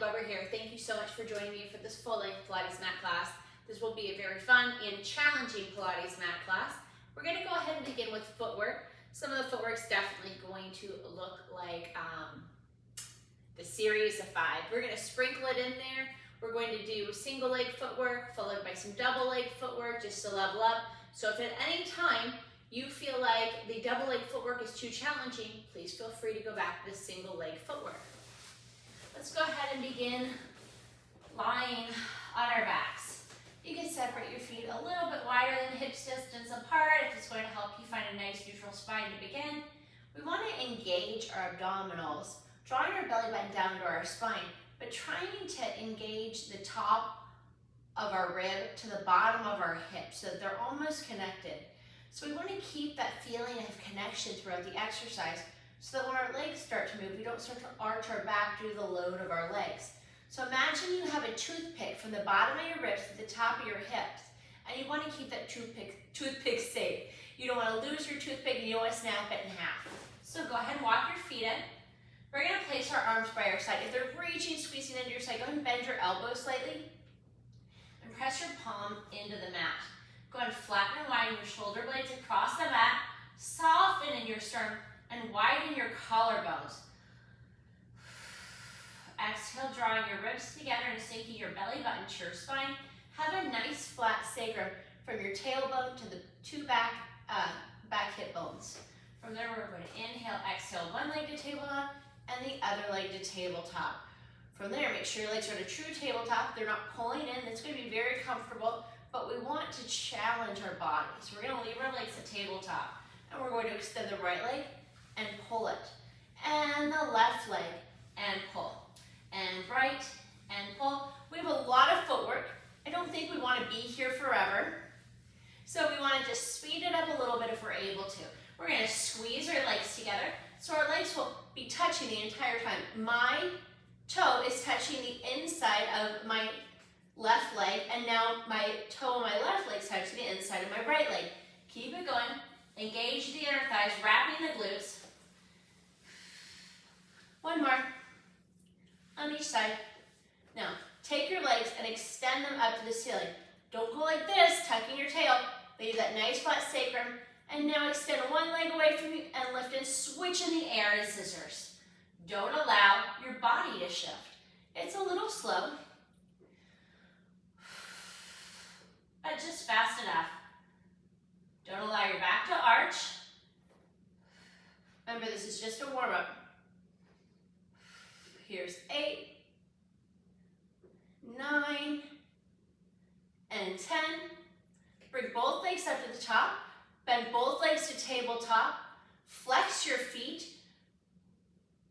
Weber here. Thank you so much for joining me for this full-length Pilates mat class. This will be a very fun and challenging Pilates mat class. We're going to go ahead and begin with footwork. Some of the footwork is definitely going to look like the series of 5. We're going to sprinkle it in there. We're going to do single leg footwork followed by some double leg footwork just to level up. So if at any time you feel like the double leg footwork is too challenging, please feel free to go back to the single leg footwork. Let's go ahead and begin lying on our backs. You can separate your feet a little bit wider than hips distance apart if it's going to help you find a nice neutral spine to begin. We want to engage our abdominals, drawing our belly button down to our spine, but trying to engage the top of our rib to the bottom of our hips so that they're almost connected. So we want to keep that feeling of connection throughout the exercise so that when our legs start to move, we don't start to arch our back due to the load of our legs. So imagine you have a toothpick from the bottom of your ribs to the top of your hips, and you want to keep that toothpick safe. You don't want to lose your toothpick and you don't want to snap it in half. So go ahead and walk your feet in. We're going to place our arms by our side. If they're reaching, squeezing into your side, go ahead and bend your elbows slightly and press your palm into the mat. Go ahead and flatten and widen your shoulder blades across the mat, soften in your sternum, and widen your collarbones. Exhale, drawing your ribs together and sinking your belly button to your spine. Have a nice flat sacrum from your tailbone to the two back hip bones. From there, we're going to inhale, exhale, one leg to tabletop and the other leg to tabletop. From there, make sure your legs are at a true tabletop. They're not pulling in. It's going to be very comfortable, but we want to challenge our body. So we're going to leave our legs at tabletop, and we're going to extend the right leg and pull it, and the left leg and pull, and right and pull. We have a lot of footwork. I don't think we want to be here forever, so we want to just speed it up a little bit if we're able to. We're going to squeeze our legs together so our legs will be touching the entire time. My toe is touching the inside of my left leg, and now my toe on my left leg is touching the inside of my right leg. Keep it going. Engage the inner thighs, wrapping the glutes. One more on each side. Now, take your legs and extend them up to the ceiling. Don't go like this, tucking your tail. Leave that nice flat sacrum. And now extend one leg away from you and lift and switch in the air in scissors. Don't allow your body to shift. It's a little slow, but just fast enough. Don't allow your back to arch. Remember, this is just a warm-up. Here's 8, 9, and 10. Bring both legs up to the top. Bend both legs to tabletop. Flex your feet.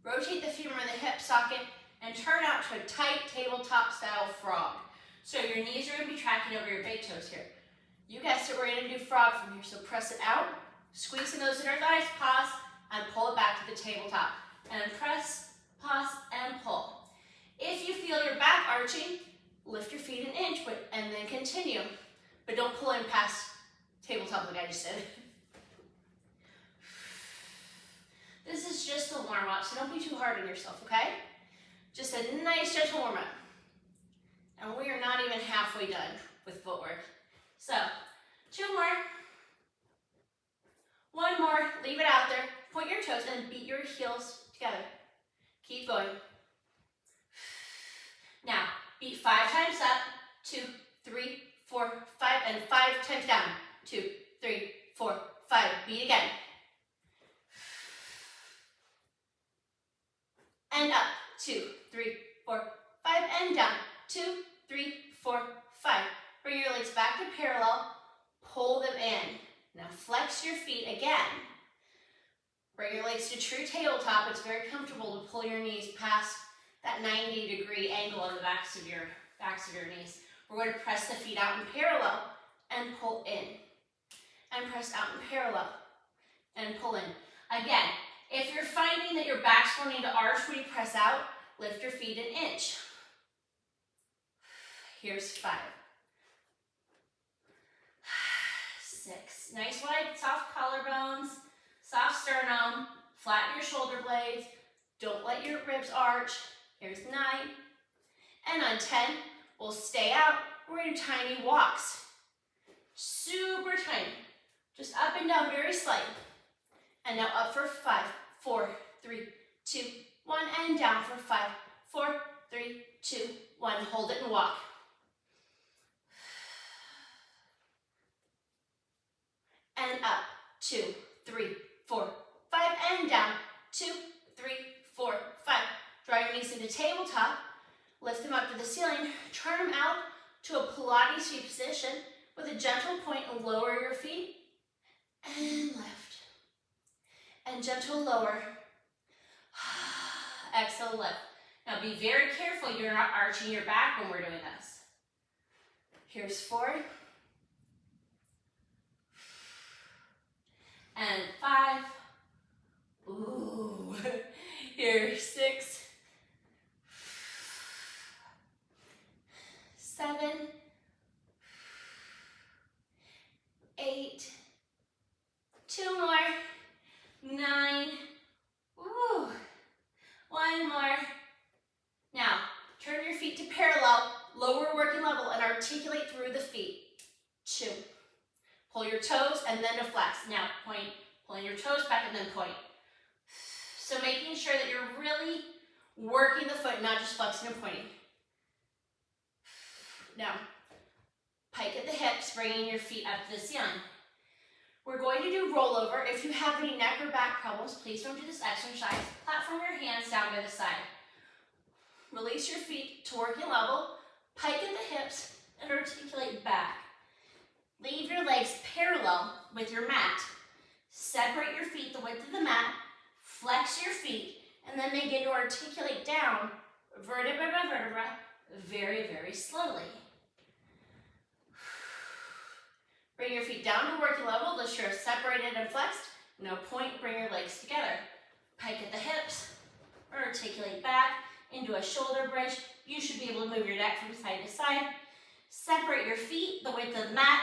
Rotate the femur in the hip socket and turn out to a tight tabletop style frog. So your knees are going to be tracking over your big toes here. You guessed it, we're going to do frog from here. So press it out, squeeze in those inner thighs, pause, and pull it back to the tabletop. And press, pause, and pull. If you feel your back arching, lift your feet an inch, and then continue. But don't pull in past tabletop like I just did. This is just a warm-up, so don't be too hard on yourself, okay? Just a nice gentle warm-up. And we are not even halfway done with footwork. So, 2 more. 1 more, leave it out there. Point your toes and beat your heels together. Keep going. Now, beat 5 times up, 2, 3, 4, 5, and 5 times down. 2, 3, 4, 5. Beat again. And up. 2, 3, 4, 5, and down. 2, 3, 4, 5. Bring your legs back to parallel. Pull them in. Now flex your feet again. Bring your legs to true tabletop. It's very comfortable to pull your knees past that 90-degree angle on the backs of your knees. We're going to press the feet out in parallel and pull in. And press out in parallel and pull in. Again, if you're finding that your back's wanting to arch when you press out, lift your feet an inch. Here's 5. 6. Nice wide, soft collarbones, soft sternum, flatten your shoulder blades. Don't let your ribs arch. Here's 9, And on 10, we'll stay out. We're going to do tiny walks. Super tiny. Just up and down, very slight. And now up for 5, 4, 3, 2, 1, and down for 5, 4, 3, 2, 1. Hold it and walk. And up, 2, 3, 4, 5, and down, 2, 3, 4, 5. Draw your knees into tabletop, lift them up to the ceiling, turn them out to a Pilates feet position with a gentle point and lower your feet, and lift. And gentle lower. Exhale, lift. Now be very careful you're not arching your back when we're doing this. Here's 4. And 5. Ooh. Here's 6. 7. 8. 2 more. 9. Ooh. 1 more. Now, turn your feet to parallel, lower working level, and articulate through the feet. 2. Pull your toes and then to flex. Now, point, pulling your toes back and then point. So making sure that you're really working the foot, not just flexing and pointing. Now, pike at the hips, bringing your feet up to the ceiling. We're going to do rollover. If you have any neck or back problems, please don't do this exercise. Platform your hands down by the side. Release your feet to working level, pike at the hips, and articulate back. Leave your legs parallel with your mat. Separate your feet the width of the mat, flex your feet, and then begin to articulate down, vertebra by vertebra, very, very slowly. Bring your feet down to working level, thus you're separated and flexed. Now point, bring your legs together. Pike at the hips, articulate back into a shoulder bridge. You should be able to move your neck from side to side. Separate your feet the width of the mat,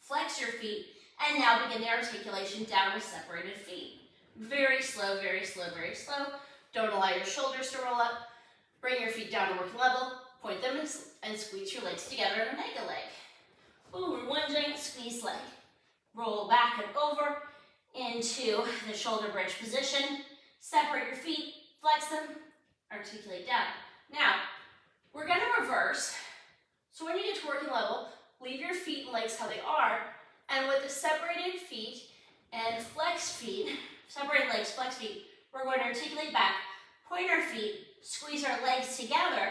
flex your feet, and now begin the articulation down with separated feet. Very slow, very slow, very slow. Don't allow your shoulders to roll up. Bring your feet down to working level, point them and squeeze your legs together and make a leg. Ooh, one giant squeeze leg. Roll back and over into the shoulder bridge position. Separate your feet, flex them, articulate down. Now, we're gonna reverse. So when you get to working level, leave your feet and legs how they are, and with the separated feet and flexed feet, separated legs, flexed feet, we're going to articulate back, point our feet, squeeze our legs together,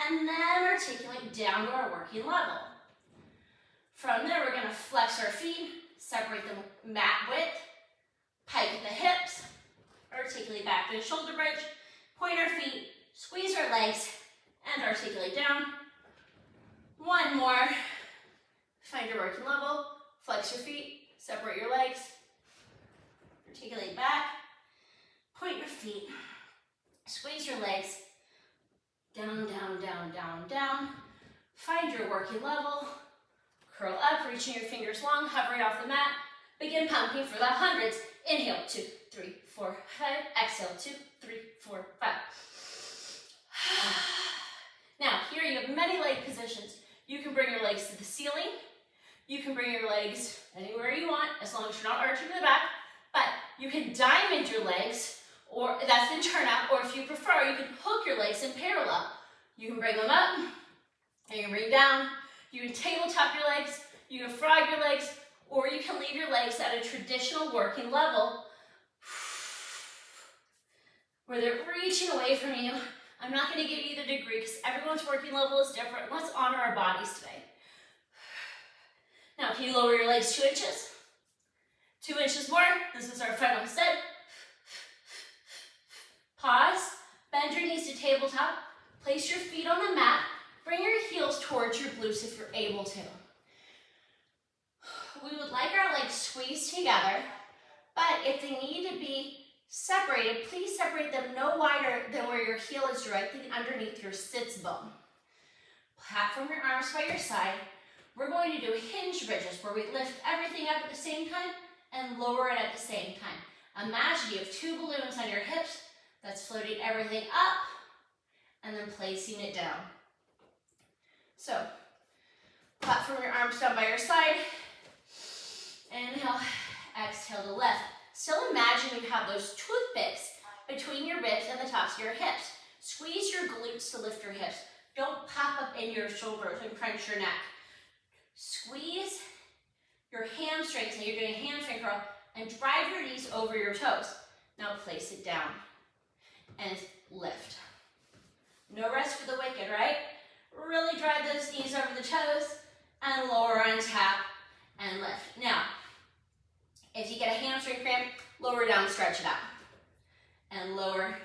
and then articulate down to our working level. From there, we're going to flex our feet, separate the mat width, pike at the hips, articulate back to the shoulder bridge, point our feet, squeeze our legs, and articulate down. One more. Find your working level, flex your feet, separate your legs, articulate back, point your feet, squeeze your legs, down, down, down, down, down. Find your working level, curl up, reaching your fingers long, hovering off the mat. Begin pumping for the hundreds. Inhale, 2, 3, 4, 5. Exhale, 2, 3, 4, 5. Now, here you have many leg positions. You can bring your legs to the ceiling. You can bring your legs anywhere you want, as long as you're not arching to the back. But you can diamond your legs, or that's in turnout, or if you prefer, you can hook your legs in parallel. You can bring them up, and you can bring down. You can tabletop your legs, you can frog your legs, or you can leave your legs at a traditional working level where they're reaching away from you. I'm not going to give you the degree because everyone's working level is different. Let's honor our bodies today. Now, can you lower your legs 2 inches? 2 inches more. This is our final set. Pause. Bend your knees to tabletop. Place your feet on the mat. Bring your heels towards your glutes if you're able to. We would like our legs squeezed together, but if they need to be separated, please separate them no wider than where your heel is directly underneath your sits bone. Platform your arms by your side. We're going to do hinge bridges where we lift everything up at the same time and lower it at the same time. Imagine you have 2 balloons on your hips that's floating everything up and then placing it down. So, platform your arms down by your side. Inhale, exhale to lift. Still imagine you have those toothpicks between your ribs and the tops of your hips. Squeeze your glutes to lift your hips. Don't pop up into your shoulders and crunch your neck. Squeeze your hamstrings, and you're doing a hamstring curl, and drive your knees over your toes. Now place it down and lift. No rest for the wicked, right? Really drive those knees over the toes and lower on tap and lift. Now, if you get a hamstring cramp, lower down, stretch it out. And lower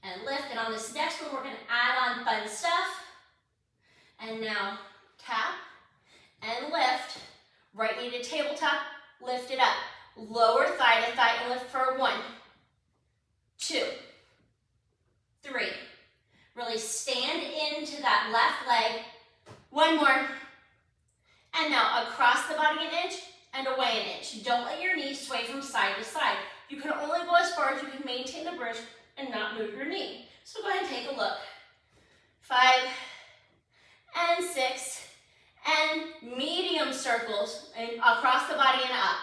and lift. And on this next one, we're going to add on fun stuff. And now tap and lift. Right knee to tabletop, lift it up. Lower thigh to thigh and lift for 1, 2, 3. Really stand into that left leg. 1 more. And now across the body an inch and away an inch. Don't let your knees sway from side to side. You can only go as far as you can maintain the bridge and not move your knee. So go ahead and take a look. 5 and 6 and medium circles and across the body and up.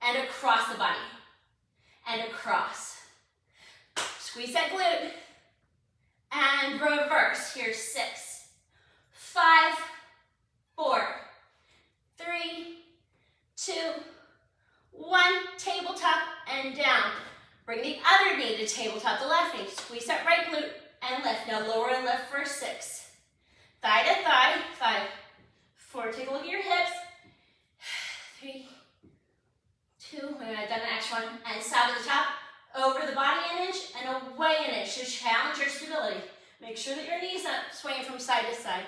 And across the body. And across. Squeeze that glute. And reverse. Here's 6, 5, 4, 3, 2, 1. Tabletop and down. Bring the other knee to tabletop, the left knee. Squeeze that right glute and lift. Now lower and lift for 6. Thigh to thigh. 5, 4. Take a look at your hips. 3, 2. We're going to done the next one. And side to the top. Over the body an inch and away an inch. Just challenge your stability. Make sure that your knees not swaying from side to side.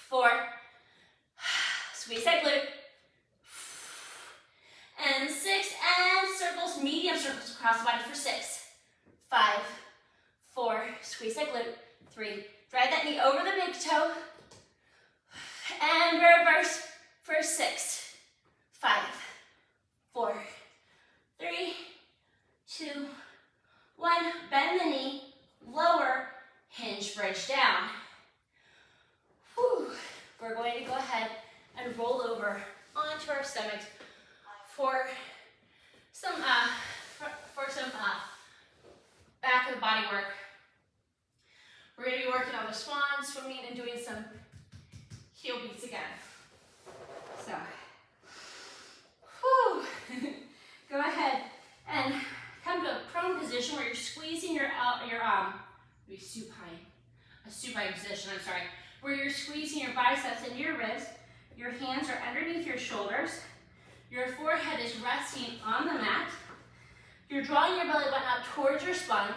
4. Squeeze that glute. And 6. And circles, medium circles across the body for 6. 5, 4. Squeeze that glute. 3. Drive that knee over the big toe. And reverse for 6, 5, 4, 3, 2, 1. Bend the knee, lower, hinge bridge down. Whew. We're going to go ahead and roll over onto our stomachs for some back of the body work. We're going to be working on the swan, swimming, and doing some heel beats again. So, whew. Go ahead and come to a prone position where you're squeezing your supine position, where you're squeezing your biceps into your ribs. Your hands are underneath your shoulders. Your forehead is resting on the mat. You're drawing your belly button up towards your spine.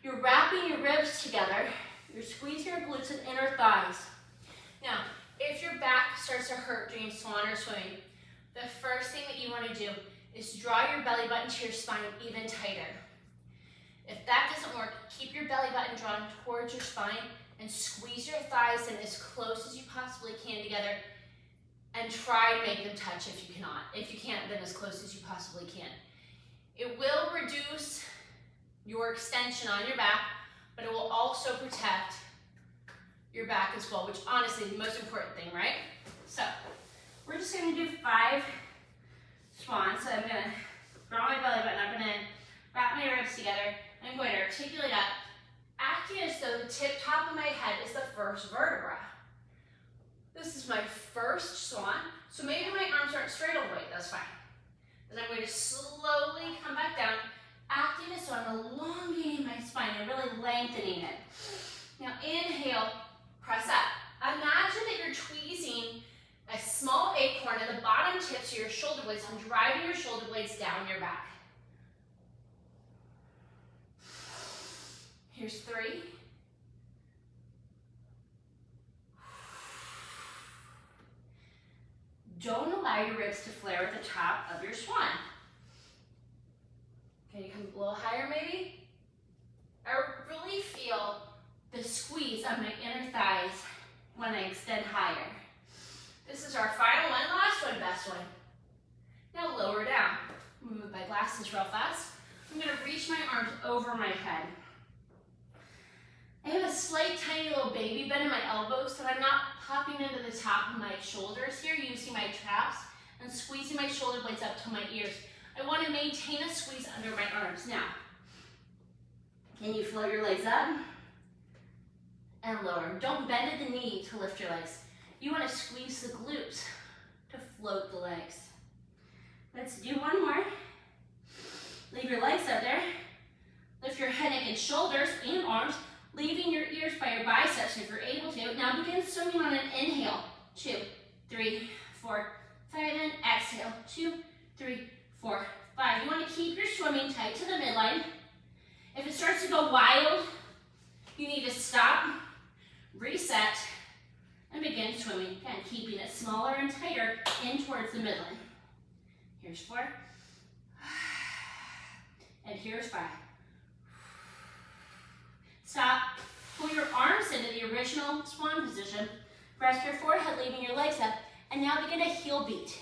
You're wrapping your ribs together. You're squeezing your glutes and inner thighs. Now, if your back starts to hurt during swan or swimming, the first thing that you want to do is draw your belly button to your spine even tighter. If that doesn't work, keep your belly button drawn towards your spine and squeeze your thighs in as close as you possibly can together and try to make them touch if you cannot. If you can't, then as close as you possibly can. It will reduce your extension on your back, but it will also protect your back as well, which honestly is the most important thing, right? So, we're just going to do 5 swans. So I'm going to draw my belly button up and then wrap my ribs together. I'm going to articulate up, acting as though the top of my head is the first vertebra. This is my first swan, so maybe my arms aren't straight all the way, that's fine. Then I'm going to slowly come back down, acting as though I'm elongating my spine and really lengthening it. Now inhale, press up. Imagine that you're tweezing a small acorn at the bottom tips of your shoulder blades and driving your shoulder blades down your back. Here's 3. Don't allow your ribs to flare at the top of your swan. Can you come a little higher maybe? I really feel the squeeze on my inner thighs when I extend higher. This is our final one, last one, best one. Now lower down. Move my glasses real fast. I'm going to reach my arms over my head. slight tiny little baby bend in my elbows so that I'm not popping into the top of my shoulders here, using my traps and squeezing my shoulder blades up to my ears. I want to maintain a squeeze under my arms. Now, can you float your legs up and lower? Don't bend at the knee to lift your legs. You want to squeeze the glutes to float the legs. Let's do one more. Leave your legs up there. Lift your head, neck, and shoulders and arms, leaving your ears by your biceps if you're able to. Now begin swimming on an inhale. 2, 3, 4, 5, and exhale. 2, 3, 4, 5. You want to keep your swimming tight to the midline. If it starts to go wild, you need to stop, reset, and begin swimming. Again, keeping it smaller and tighter in towards the midline. Here's 4. And here's 5. Stop. Pull your arms into the original swan position. Rest your forehead, leaving your legs up. And now begin a heel beat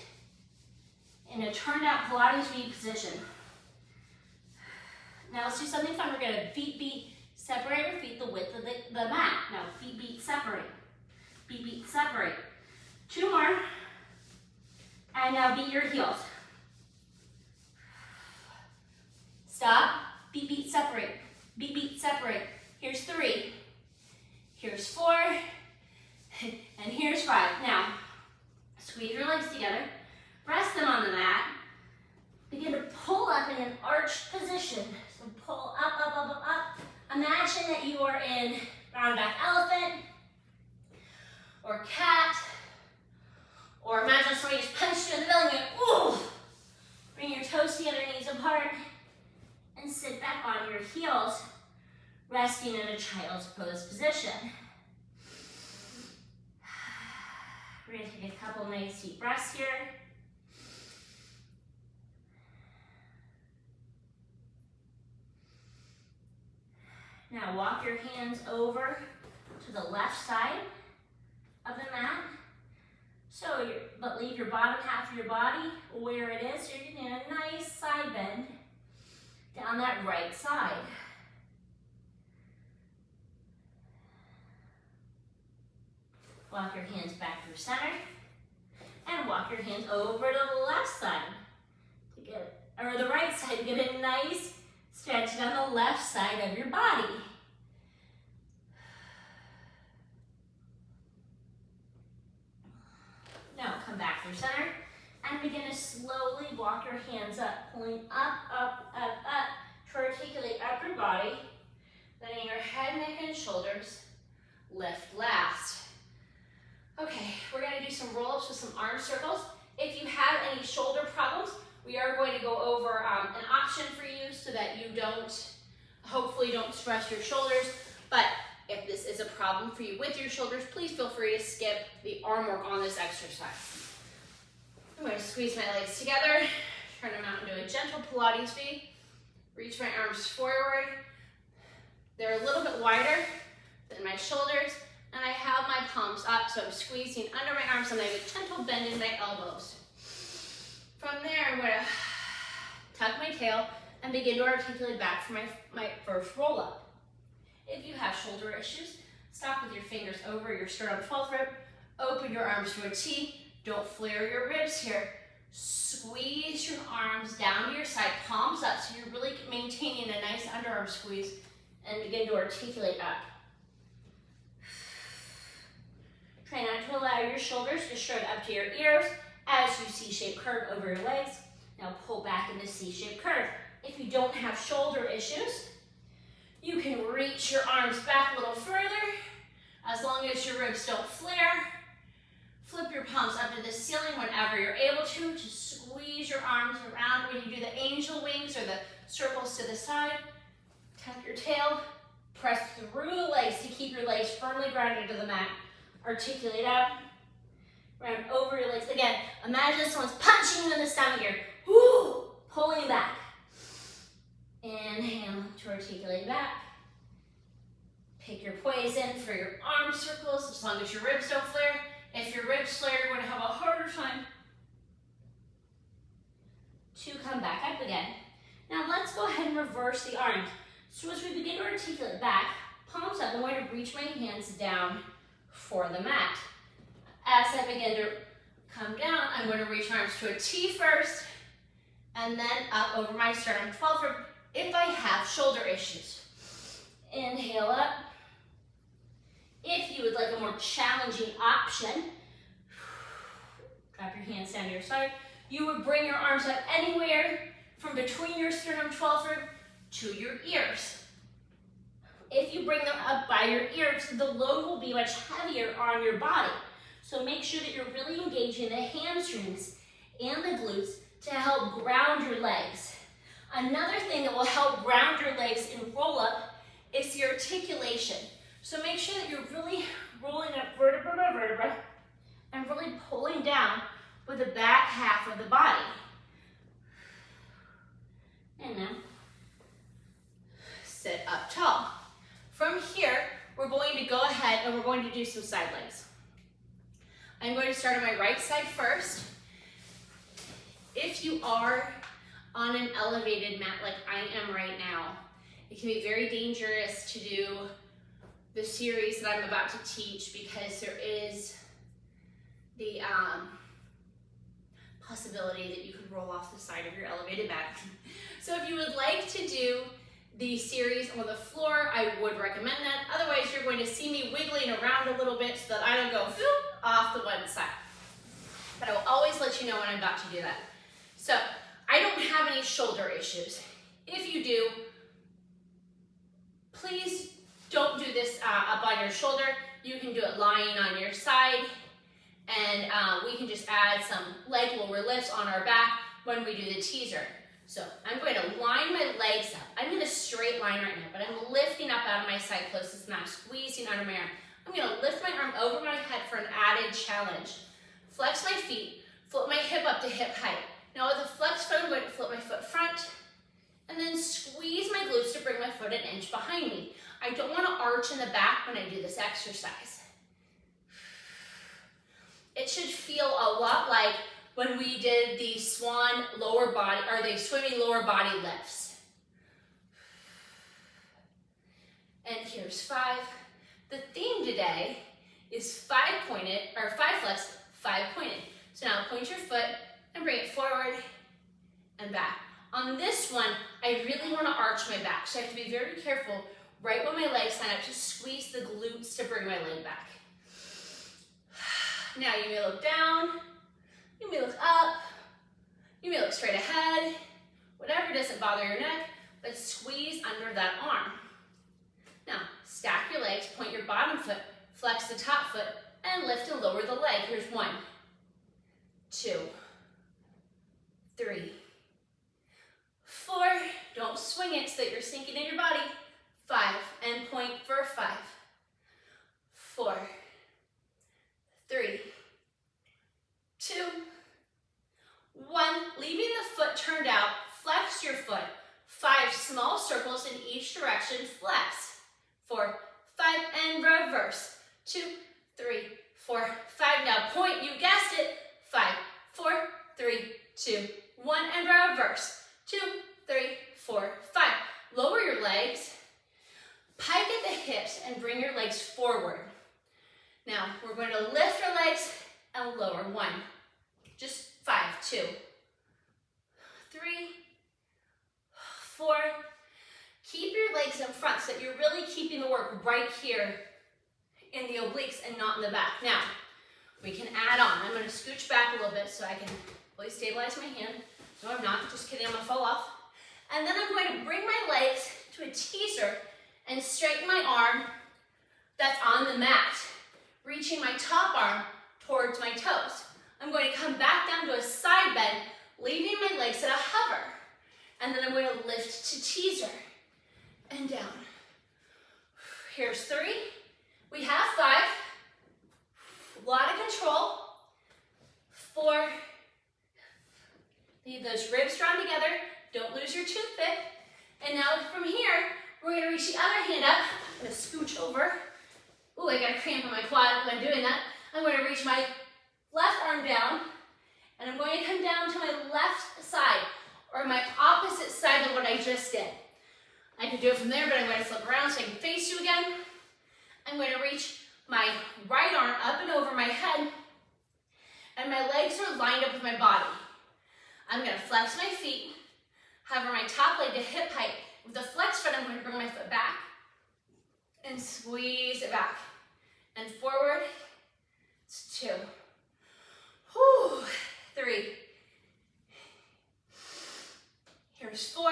in a turned out Pilates V position. Now let's do something fun. We're going to beat, beat, separate your feet the width of the mat. Now beat, beat, separate. Beat, beat, separate. 2 more. And now beat your heels. Stop. Beat, beat, separate. Beat, beat, separate. Here's 3. Here's 4. And here's 5. Now, squeeze your legs together. Rest them on the mat. Begin to pull up in an arched position. So pull up, up, up, up, up. Imagine that you are in round back elephant or cat. Or imagine somebody just punched you in the belly and you, ooh. Bring your toes together, knees apart. And sit back on your heels, resting in a child's pose position. We're going to take a couple nice deep breaths here. Now walk your hands over to the left side of the mat. But leave your bottom half of your body where it is. You're getting a nice side bend down that right side. Walk your hands back through center and walk your hands over to the left side or the right side to get a nice stretch down the left side of your body. Now come back through center and begin to slowly walk your hands up, pulling up, up, up, up to articulate upper body, letting your head, neck, and shoulders lift last. Okay, we're going to do some roll-ups with some arm circles. If you have any shoulder problems, we are going to go over an option for you so that you hopefully don't stress your shoulders. But if this is a problem for you with your shoulders, please feel free to skip the arm work on this exercise. I'm going to squeeze my legs together, turn them out into a gentle Pilates V. Reach my arms forward. They're a little bit wider than my shoulders. And I have my palms up, so I'm squeezing under my arms and I have a gentle bend in my elbows. From there, I'm going to tuck my tail and begin to articulate back for my first roll-up. If you have shoulder issues, stop with your fingers over your sternum 12th rib. Open your arms to a T. Don't flare your ribs here. Squeeze your arms down to your side, palms up, so you're really maintaining a nice underarm squeeze, and begin to articulate up. Try not to allow your shoulders to shrug up to your ears as you C-shaped curve over your legs. Now pull back into C-shaped curve. If you don't have shoulder issues, you can reach your arms back a little further as long as your ribs don't flare. Flip your palms up to the ceiling whenever you're able to squeeze your arms around when you do the angel wings or the circles to the side. Tuck your tail, press through the legs to keep your legs firmly grounded to the mat. Articulate out, round over your legs. Again, imagine someone's punching you in the stomach here. Woo! Pulling back. Inhale to articulate back. Pick your poison for your arm circles as long as your ribs don't flare. If your ribs flare, you're going to have a harder time to come back up again. Now let's go ahead and reverse the arms. So as we begin to articulate back, palms up, I'm going to reach my hands down for the mat. As I begin to come down, I'm going to reach my arms to a T first, and then up over my sternum 12 rib if I have shoulder issues. Inhale up. If you would like a more challenging option, drop your hands down to your side. You would bring your arms up anywhere from between your sternum 12 rib to your ears. If you bring them up by your ears, the load will be much heavier on your body. So make sure that you're really engaging the hamstrings and the glutes to help ground your legs. Another thing that will help ground your legs in roll up is the articulation. So make sure that you're really rolling up vertebra by vertebra and really pulling down with the back half of the body. And now, sit up tall. From here, we're going to go ahead and we're going to do some side legs. I'm going to start on my right side first. If you are on an elevated mat like I am right now, it can be very dangerous to do the series that I'm about to teach because there is the possibility that you could roll off the side of your elevated mat. So if you would like to do the series on the floor, I would recommend that. Otherwise, you're going to see me wiggling around a little bit so that I don't go off the one side. But I will always let you know when I'm about to do that. So I don't have any shoulder issues. If you do, please don't do this up on your shoulder. You can do it lying on your side, and we can just add some leg lower lifts on our back when we do the teaser. So I'm going to line my legs up. I'm in a straight line right now, but I'm lifting up out of my side closest and I'm squeezing under my arm. I'm going to lift my arm over my head for an added challenge. Flex my feet, flip my hip up to hip height. Now with a flexed foot, I'm going to flip my foot front and then squeeze my glutes to bring my foot an inch behind me. I don't want to arch in the back when I do this exercise. It should feel a lot like when we did the swan lower body, or the swimming lower body lifts. And here's 5. The theme today is 5 pointed, or 5 flexed, 5 pointed. So now point your foot and bring it forward and back. On this one, I really want to arch my back, so I have to be very careful right when my legs line up to squeeze the glutes to bring my leg back. Now you may look down, you may look up, you may look straight ahead, whatever doesn't bother your neck, but squeeze under that arm. Now, stack your legs, point your bottom foot, flex the top foot, and lift and lower the leg. Here's 1, 2, 3, 4. Don't swing it so that you're sinking in your body. 5, and point for 5, 4, 3, 2, 1. Leaving the foot turned out, flex your foot. 5 small circles in each direction, flex. 4, 5, and reverse. 2, 3, 4, 5. Now point, you guessed it. 5, 4, 3, 2, 1, and reverse. 2, 3, 4, 5. Lower your legs, pike at the hips, and bring your legs forward. Now, we're going to lift our legs and lower. 1, just 5, 2, 3, 4. Keep your legs in front so that you're really keeping the work right here in the obliques and not in the back. Now, we can add on. I'm going to scooch back a little bit so I can really stabilize my hand. No, I'm not. Just kidding. I'm going to fall off. And then I'm going to bring my legs to a teaser and straighten my arm that's on the mat, reaching my top arm towards my toes. I'm going to come back down to a side bend, leaving my legs at a hover. And then I'm going to lift to teaser and down. Here's 3. We have 5. A lot of control. 4. Leave those ribs drawn together. Don't lose your toothpick. And now from here, we're going to reach the other hand up. I'm going to scooch over. Ooh, I got a cramp in my quad when I'm doing that. I'm going to reach my left arm down, and I'm going to come down to my left side, or my opposite side of what I just did. I could do it from there, but I'm going to flip around so I can face you again. I'm going to reach my right arm up and over my head, and my legs are lined up with my body. I'm going to flex my feet, hover my top leg to hip height. With the flex foot, I'm going to bring my foot back and squeeze it back. And forward, it's 2. Whew, 3. Here's 4.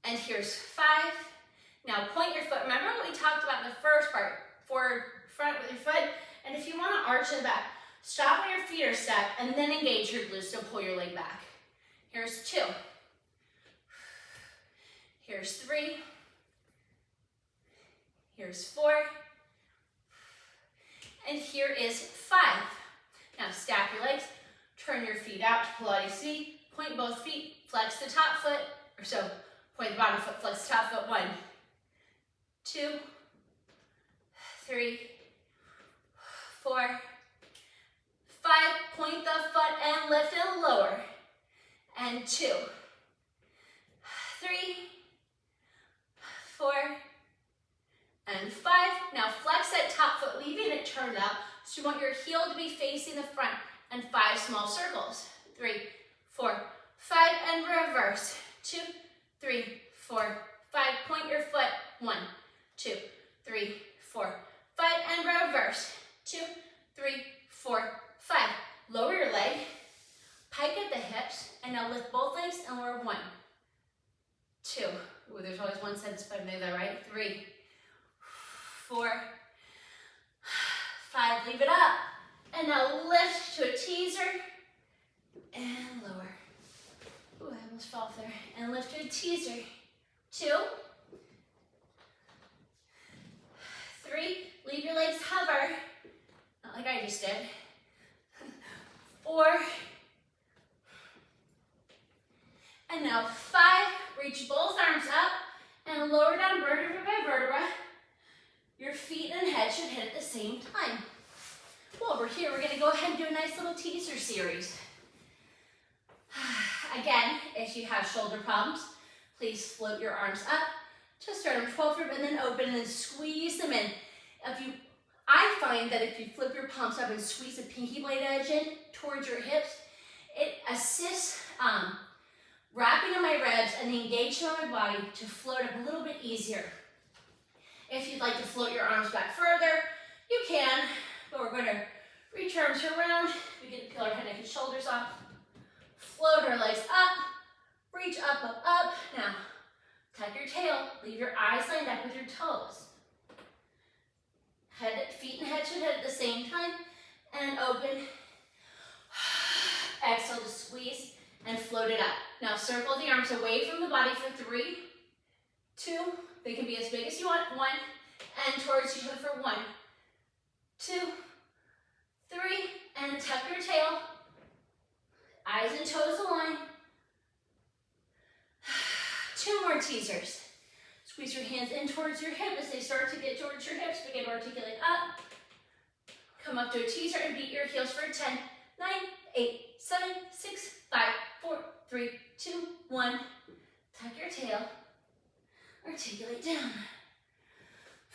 And here's 5. Now point your foot. Remember what we talked about in the first part? Forward, front with your foot. And if you want to arch in the back, stop when your feet are set and then engage your glutes to pull your leg back. Here's 2. Here's 3. Here's 4. And here is 5. Now stack your legs, turn your feet out to Pilates Mat, point both feet, flex the top foot, or so, point the bottom foot, flex the top foot. 1, 2, 3, 4, 5. Point the foot and lift and lower. And 2, 3, 4, and 5. Now flex that top foot, leaving it turned out. So you want your heel to be facing the front, and 5 small circles. 3, 4, 5, and reverse. 2, 3, 4, 5. Point your foot. 1, 2, 3, 4, 5, and reverse. 2, 3, 4, 5. Lower your leg, pike at the hips, and now lift both legs and lower. 1, 2. Ooh, there's always one side that's better than the other, right? 3, 4, 5. Leave it up. And now lift to a teaser and lower. Ooh, I almost fell off there. And lift to a teaser. 2, 3. Leave your legs hover. Not like I just did. 4. And now 5. Reach both arms up and lower down vertebra by vertebra. Your feet and head should hit at the same time. Well, over here, we're going to go ahead and do a nice little teaser series. Again, if you have shoulder problems, please float your arms up to sternum 12 rib and then open and then squeeze them in. I find that if you flip your palms up and squeeze the pinky blade edge in towards your hips, it assists wrapping on my ribs and the engagement on my body to float up a little bit easier. If you'd like to float your arms back further, you can, but we're going to reach our arms around. We can peel our head, neck, and shoulders off. Float our legs up, reach up, up, up. Now, tuck your tail, leave your eyes lined up with your toes. Feet and head should hit at the same time, and open. Exhale to squeeze and float it up. Now circle the arms away from the body for 3, 2, they can be as big as you want, 1, and towards each other for 1, 2, 3, and tuck your tail. Eyes and toes align. 2 more teasers. Squeeze your hands in towards your hip as they start to get towards your hips. Begin to articulate up. Come up to a teaser and beat your heels for 10, 9, 8, 7, 6, 5, 4, 3, 2, 1. Tuck your tail. Articulate down.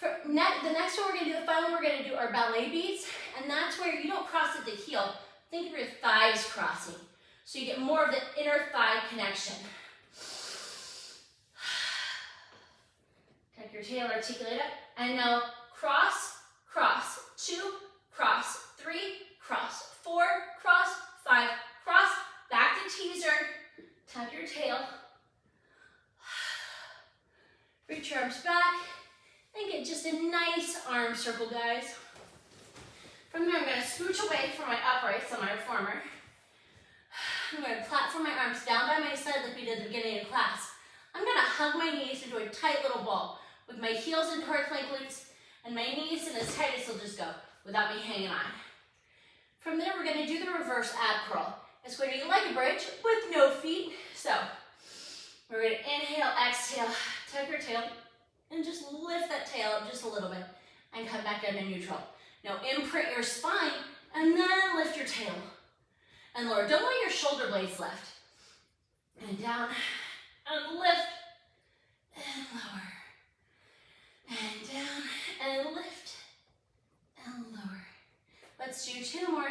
The next one we're going to do, the final one we're going to do are ballet beats. And that's where you don't cross at the heel. Think of your thighs crossing. So you get more of the inner thigh connection. Tuck your tail, articulate up. And now cross, cross, 2, cross, 3, cross, 4, cross, 5, cross, back to teaser. Tuck your tail. Reach your arms back. And get just a nice arm circle, guys. From there, I'm going to scooch away from my uprights on my reformer. I'm going to platform my arms down by my side like we did at the beginning of class. I'm going to hug my knees into a tight little ball with my heels in towards my glutes and my knees in as tight as they'll just go without me hanging on. From there, we're going to do the reverse ab curl. It's going to be like a bridge with no feet. So we're going to inhale, exhale, tuck your tail, and just lift that tail up just a little bit and come back down to neutral. Now imprint your spine and then lift your tail and lower. Don't let your shoulder blades lift. And down and lift and lower. Let's do 2 more.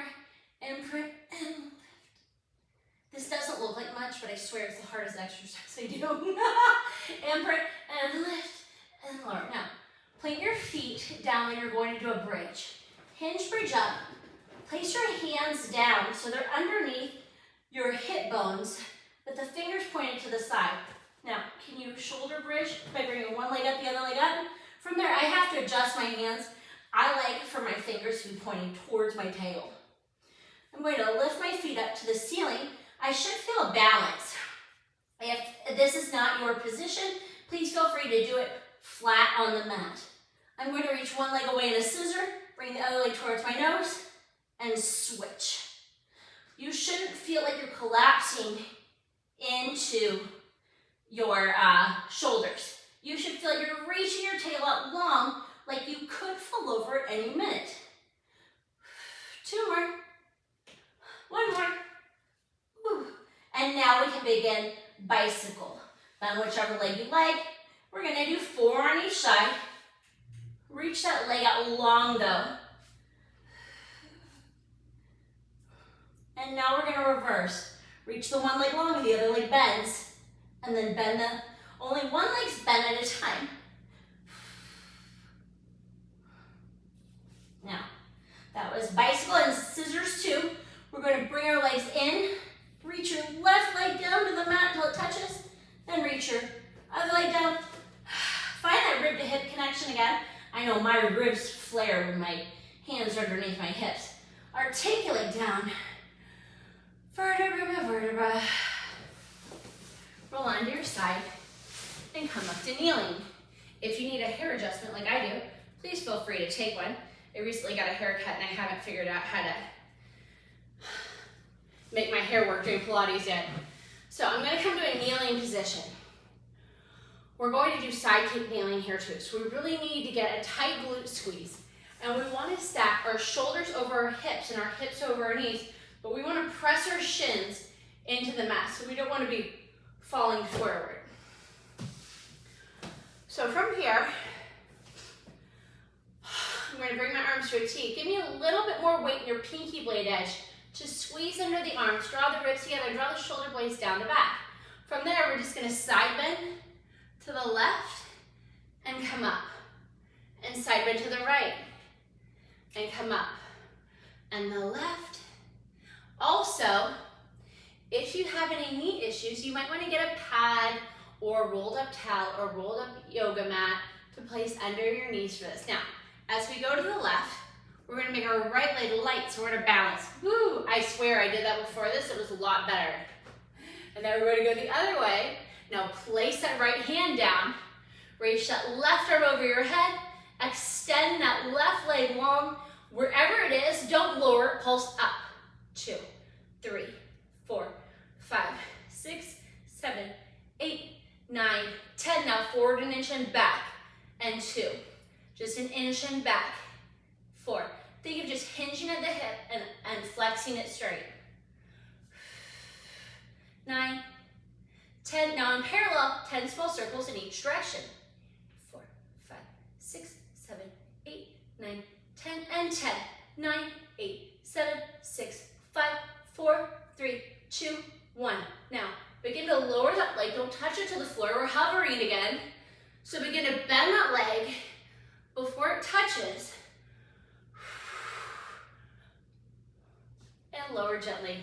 Imprint and lift. This doesn't look like much, but I swear it's the hardest exercise I do. Imprint and lift and lower. Now, plant your feet down when you're going to do a bridge. Hinge bridge up. Place your hands down so they're underneath your hip bones, with the fingers pointing to the side. Now, can you shoulder bridge by bringing one leg up, the other leg up? From there, I have to adjust my hands. I like for my fingers to be pointing towards my tail. I'm going to lift my feet up to the ceiling. I should feel a balance. If this is not your position, please feel free to do it flat on the mat. I'm going to reach one leg away in a scissor, bring the other leg towards my nose, and switch. You shouldn't feel like you're collapsing into your shoulders. You should feel like you're reaching your tail out long, like you could fall over at any minute. 2 more. 1 more. Whew. And now we can begin bicycle. On whichever leg you like. We're going to do 4 on each side. Reach that leg out long though. And now we're going to reverse. Reach the one leg long, the other leg bends. And then bend only one leg's bent at a time. Now, that was bicycle and scissors too. We're going to bring our legs in. Reach your left leg down to the mat until it touches. Then reach your other leg down. Find that rib to hip connection again. I know my ribs flare when my hands are underneath my hips. Articulate down. Vertebra by vertebra. Roll onto your side and come up to kneeling. If you need a hair adjustment like I do, please feel free to take one. I recently got a haircut and I haven't figured out how to make my hair work during Pilates yet. So I'm going to come to a kneeling position. We're going to do side kick kneeling here too. So we really need to get a tight glute squeeze. And we want to stack our shoulders over our hips and our hips over our knees, but we want to press our shins into the mat. So we don't want to be falling forward. So from here, I'm going to bring my arms to a T. Give me a little bit more weight in your pinky blade edge to squeeze under the arms, draw the ribs together, draw the shoulder blades down the back. From there, we're just going to side bend to the left and come up. And side bend to the right and come up. And the left. Also, if you have any knee issues, you might want to get a pad or a rolled up towel or rolled up yoga mat to place under your knees for this. Now, as we go to the left, we're going to make our right leg light, so we're going to balance. Woo! I swear I did that before this, it was a lot better. And then we're going to go the other way. Now place that right hand down, reach that left arm over your head, extend that left leg long. Wherever it is, don't lower it, pulse up. 2, 3, 4, 5, 6, 7, 8, 9, 10. Now forward an inch and back. And 2. Just an inch and back. 4. Think of just hinging at the hip and flexing it straight. 9, 10. Now in parallel, 10 small circles in each direction. 4, 5, 6, 7, 8, 9, 10, and 10. 9, 8, 7, 6, 5, 4, 3, 2, 1. Now, begin to lower that leg. Don't touch it to the floor. We're hovering again. So begin to bend that leg before it touches. And lower gently.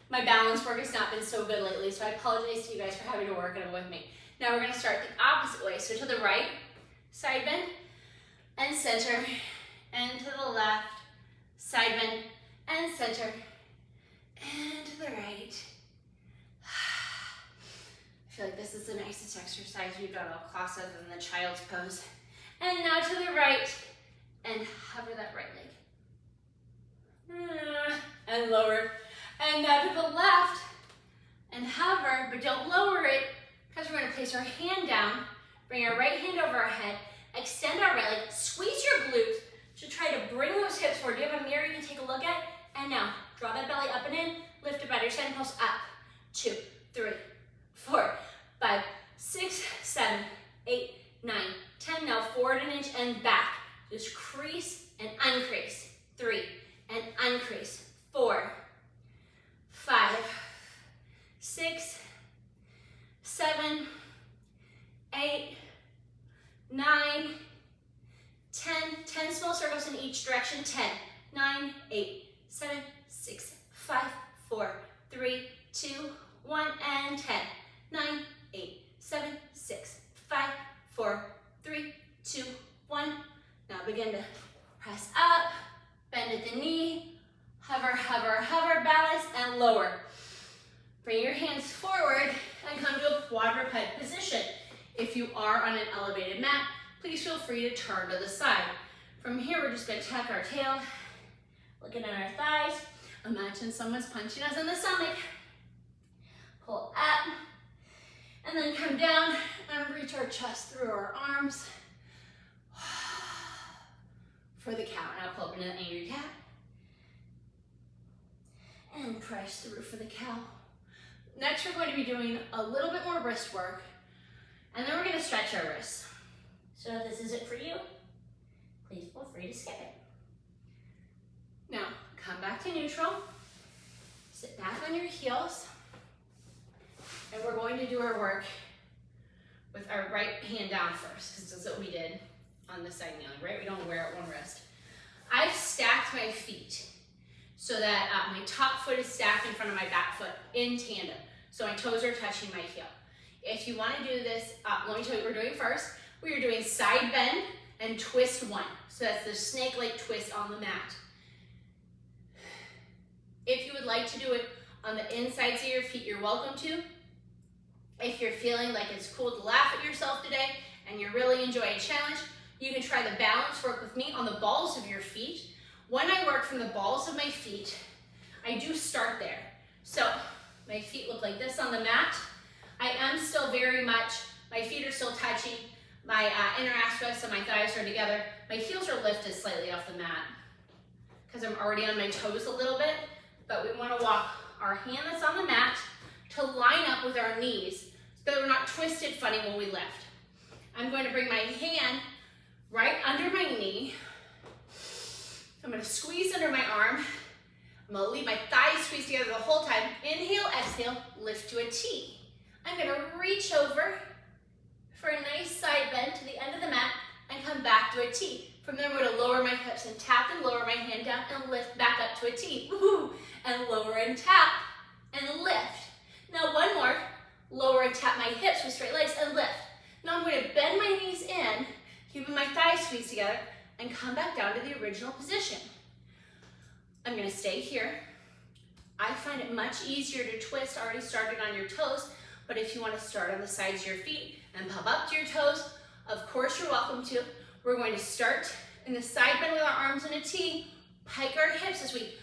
My balance work has not been so good lately, so I apologize to you guys for having to work on it with me. Now we're going to start the opposite way. So to the right, side bend, and center, and to the left, side bend, and center, and to the right. I feel like this is the nicest exercise we've done all class other than the child's pose. And now to the right, and hover that right leg. And lower. And now to the left, and hover, but don't lower it, because we're going to place our hand down, bring our right hand over our head, extend our right leg, squeeze your glutes to try to bring those hips forward. Do you have a mirror you can take a look at? And now, draw that belly up and in, lift it by your side, pulse up. 2, 3, 4, 5, 6, 7, 8, 9, 10. Now forward an inch and back. Just crease and uncrease. 3, and 9, 10, 10 small circles in each direction, 10, 9, 8, 7, 6, 5, 4, 3, 2, 1, and 10, 9, 8, 7, 6, 5, 4, 3, 2, 1. Now begin to press up, bend at the knee, hover, hover, hover, balance, and lower. Bring your hands forward and come to a quadruped position. If you are on an elevated mat, please feel free to turn to the side. From here, we're just gonna tuck our tail, looking at our thighs. Imagine someone's punching us in the stomach. Pull up, and then come down and reach our chest through our arms for the cow. Now pull up into the angry cat. And press through for the cow. Next, we're going to be doing a little bit more wrist work, and then we're going to stretch our wrists. So if this isn't for you, please feel free to skip it. Now, come back to neutral. Sit back on your heels, and we're going to do our work with our right hand down first, because that's what we did on the side kneeling, right? We don't wear it one wrist. I've stacked my feet so that my top foot is stacked in front of my back foot in tandem. So my toes are touching my heel. If you want to do this, let me tell you what we're doing first. We are doing side bend and twist 1. So that's the snake-like twist on the mat. If you would like to do it on the insides of your feet, you're welcome to. If you're feeling like it's cool to laugh at yourself today and you're really enjoying a challenge, you can try the balance work with me on the balls of your feet. When I work from the balls of my feet, I do start there. So my feet look like this on the mat. I am still very much, my feet are still touching, my inner aspects of my thighs are together. My heels are lifted slightly off the mat because I'm already on my toes a little bit, but we want to walk our hand that's on the mat to line up with our knees so that we're not twisted funny when we lift. I'm going to bring my hand right under my knee. I'm going to squeeze under my arm. I'm going to leave my thighs squeezed together the whole time. Inhale, exhale, lift to a T. I'm going to reach over for a nice side bend to the end of the mat and come back to a T. From there, I'm going to lower my hips and tap and lower my hand down and lift back up to a T. Woo-hoo. And lower and tap and lift. Now one more. Lower and tap my hips with straight legs and lift. Now I'm going to bend my knees in, keeping my thighs squeezed together, and come back down to the original position. I'm going to stay here. I find it much easier to twist already started on your toes, but if you want to start on the sides of your feet and pop up to your toes, of course you're welcome to. We're going to start in the side bend with our arms in a T, pike our hips as we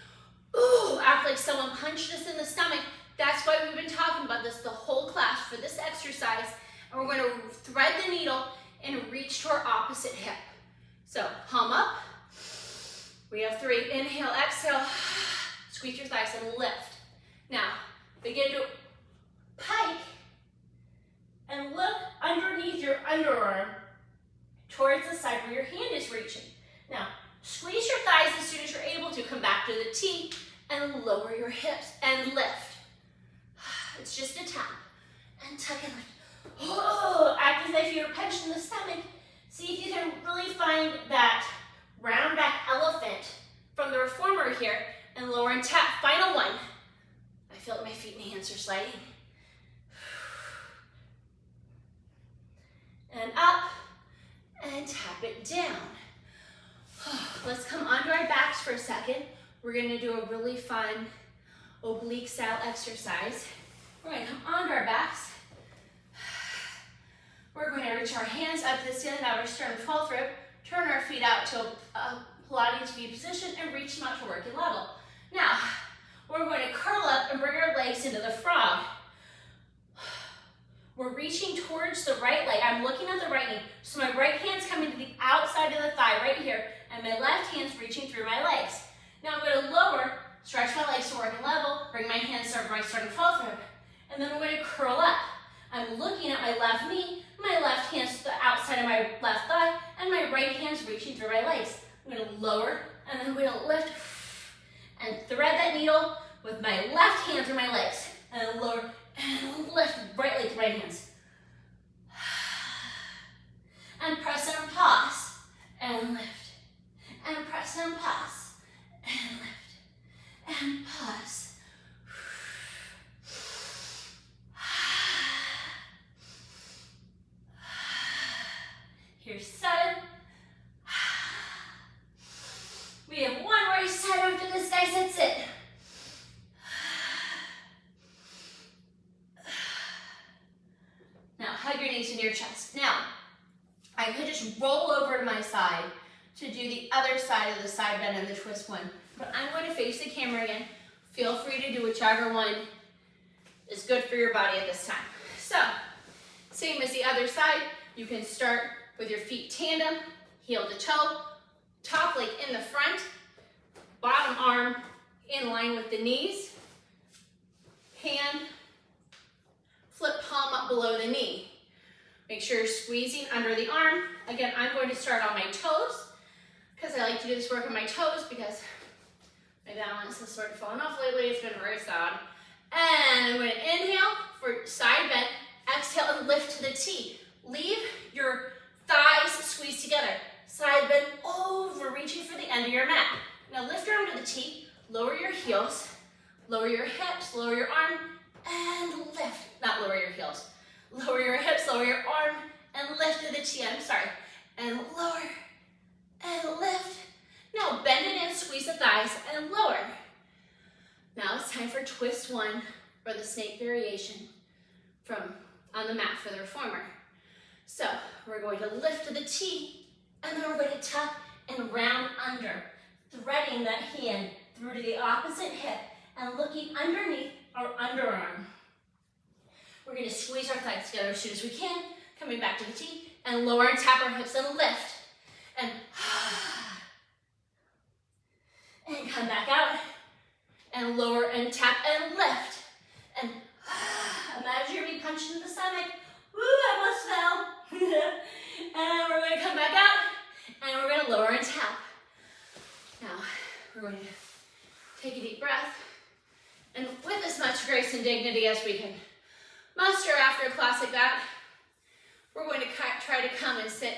act like someone punched us in the stomach. That's why we've been talking about this the whole class for this exercise. And we're going to thread the needle and reach to our opposite hip. So palm up. We have 3. Inhale, exhale. Squeeze your thighs and lift. Now begin to pike and look underneath your underarm towards the side where your hand is reaching. Now squeeze your thighs as soon as you're able to. Come back to the T and lower your hips and lift. It's just a tap. And tuck and lift. Act as if you're punched in the stomach. See if you can really find that round back elephant from the reformer here and lower and tap. Final one. I feel like my feet and hands are sliding. And up and tap it down. Let's come onto our backs for a second. We're going to do a really fun oblique style exercise. We're going to come onto our backs. We're going to reach our hands up to the ceiling. Now we're starting 12th rib. Turn our feet out to a Pilates V position and reach them out to working level. Now, we're going to curl up and bring our legs into the frog. We're reaching towards the right leg. I'm looking at the right knee. So my right hand's coming to the outside of the thigh right here, and my left hand's reaching through my legs. Now I'm going to lower, stretch my legs to working level, bring my hands to my starting 12th rib, and then we're going to curl up. I'm looking at my left knee, my left hand's to the outside of my left thigh, and my right hand's reaching through my legs. I'm going to lower, and then I'm going to lift and thread that needle with my left hand through my legs, and lower and lift right leg to right hands. And press Here's 7. We have one more set after this, guys. That's it. Now, hug your knees into your chest. Now, I could just roll over to my side to do the other side of the side bend and the twist one. But I'm going to face the camera again. Feel free to do whichever one is good for your body at this time. So, same as the other side, you can start with your feet tandem, heel to toe, top leg in the front, bottom arm in line with the knees, hand, flip palm up below the knee. Make sure you're squeezing under the arm. Again, I'm going to start on my toes because I like to do this work on my toes because my balance has sort of fallen off lately. It's been very sad. And I'm going to inhale for side bend, exhale and lift to the T. Leave your thighs squeezed together. Side bend over, reaching for the end of your mat. Now lift your arm to the T, lower your heels, lower your hips, lower your arm, and lift. Not lower your heels. Lower your hips, lower your arm, and lift to the T. I'm sorry. And lower, and lift. Now bend it in, squeeze the thighs, and lower. Now it's time for twist 1, or the snake variation from on the mat for the reformer. So we're going to lift to the T, and then we're going to tuck and round under, threading that hand through to the opposite hip and looking underneath our underarm. We're going to squeeze our thighs together as soon as we can, coming back to the T, and lower and tap our hips and lift. And come back out, and lower and tap and lift. And imagine you're being punched in the stomach. Woo, I almost fell. And we're going to come back out, and we're going to lower and tap. Now, we're going to take a deep breath, and with as much grace and dignity as we can muster after a class like that, we're going to try to come and sit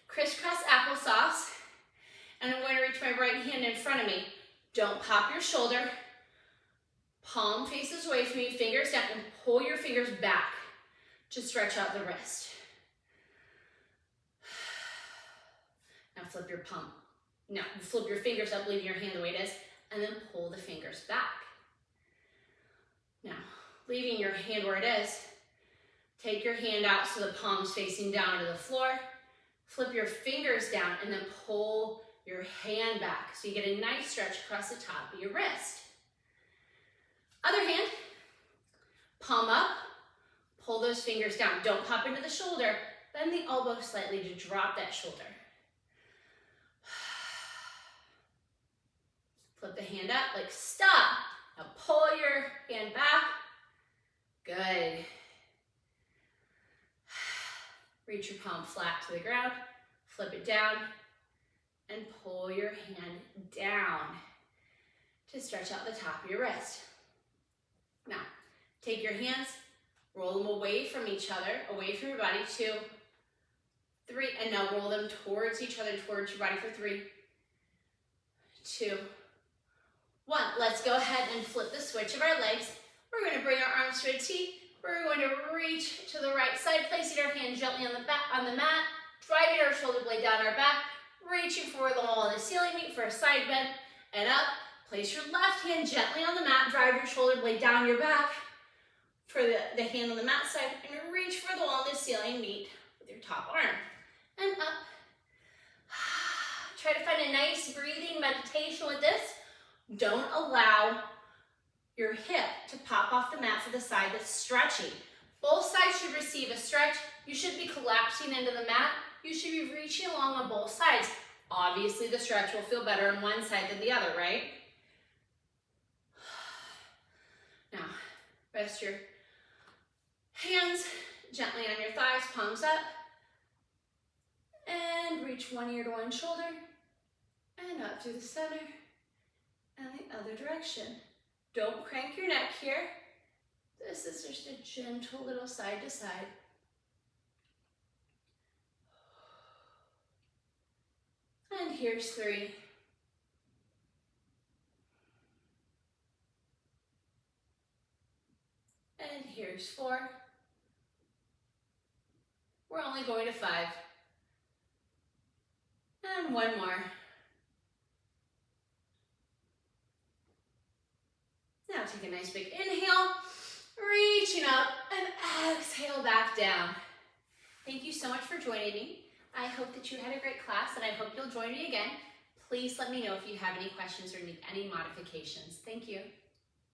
crisscross applesauce, and I'm going to reach my right hand in front of me. Don't pop your shoulder. Palm faces away from you, fingers down, and pull your fingers back to stretch out the wrist. Now flip your palm. Now flip your fingers up, leaving your hand the way it is, and then pull the fingers back. Now, leaving your hand where it is, take your hand out so the palm's facing down to the floor. Flip your fingers down and then pull your hand back so you get a nice stretch across the top of your wrist. Other hand, palm up, pull those fingers down. Don't pop into the shoulder. Bend the elbow slightly to drop that shoulder. Flip the hand up, like stop. Now pull your hand back. Good. Reach your palm flat to the ground, flip it down, and pull your hand down to stretch out the top of your wrist. Now, take your hands, roll them away from each other, away from your body, 2, 3, and now roll them towards each other, towards your body for 3, 2, 1. Let's go ahead and flip the switch of our legs. We're going to bring our arms to a T. We're going to reach to the right side, placing our hand gently on the mat, driving our shoulder blade down our back, reaching for the wall of the ceiling, meet for a side bend, and up. Place your left hand gently on the mat, drive your shoulder blade down your back for the hand on the mat side, and reach for the wall of the ceiling, meet with your top arm, and up. Try to find a nice breathing meditation with this. Don't allow your hip to pop off the mat for the side that's stretchy. Both sides should receive a stretch. You should be collapsing into the mat. You should be reaching along on both sides. Obviously, the stretch will feel better on one side than the other, right? Now, rest your hands gently on your thighs, palms up, and reach one ear to one shoulder, and up through the center, and the other direction. Don't crank your neck here. This is just a gentle little side to side. And here's 3. And here's 4. We're only going to 5. And one more. Now take a nice big inhale, reaching up, and exhale back down. Thank you so much for joining me. I hope that you had a great class, and I hope you'll join me again. Please let me know if you have any questions or need any modifications. Thank you.